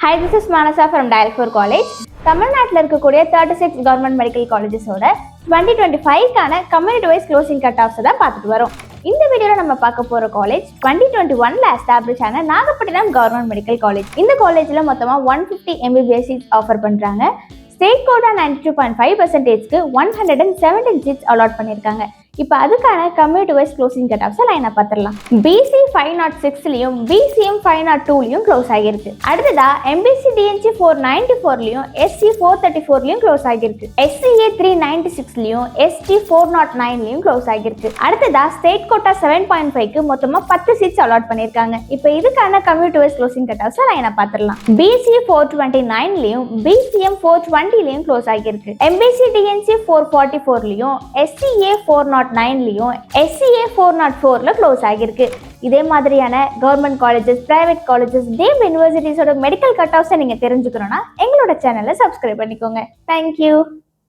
Hi, this is Manasa from Dial 4 College. தமிழ்நாட்டில் இருக்கக்கூடிய 36 government medical காலேஜஸோட 2025க்கான community wise closing cut offs தான் பார்த்துட்டு வரோம். இந்த வீடியோவில் நம்ம பார்க்க போகிற காலேஜ் 2021ல் எஸ்டாப்ளிஷ் ஆன நாகப்பட்டினம் கவர்மெண்ட் மெடிக்கல் காலேஜ். இந்த காலேஜில் மொத்தமாக 150 MBBS சீட்ஸ் ஆஃபர் பண்ணுறாங்க. ஸ்டேட் கோட்டா 92.5%க்கு 117 சீட்ஸ் அலாட் பண்ணியிருக்காங்க. இப்போ அதுக்கான கம்யூனிட்டி வைஸ் க்ளோசிங் கட் ஆஃப்ஸை லைனாக பார்த்துடலாம். பிசி 506லையும் பிசிஎம் 502லையும் க்ளோஸ் ஆகியிருக்கு. அடுத்ததா எம்பிசி டிஎன்சி 494லையும் எஸ்சி 434லையும் க்ளோஸ் ஆகியிருக்கு. எஸ்சிஏ 396லையும் எஸ்டி 409லையும் க்ளோஸ் ஆகியிருக்கு. அடுத்ததா ஸ்டேட் கோட்டா 7.5க்கு மொத்தமாக 10 சீட்ஸ் அலாட் பண்ணியிருக்காங்க. இப்போ இதுக்கான கம்யூனிட்டி வைஸ் க்ளோசிங் கட் ஆஃப்ஸை லைனாக பார்த்துடலாம். பிசி 429லையும் பிசிஎம் 420லையும் க்ளோஸ் ஆகியிருக்கு. எம்பிசி டிஎன்சி 444லையும் எஸ்சிஏ 409லையும் எஸ்சிஏ 404ல க்ளோஸ் ஆகியிருக்கு. இதே மாதிரியான government colleges, private colleges, deemed யூனிவர்சிட்டிஸோட மெடிக்கல் கட் ஆஃப்ஸை நீங்கள் தெரிஞ்சுக்கணும்னா எங்களோட சேனலை சப்ஸ்கிரைப் பண்ணிக்கோங்க. தேங்க்யூ.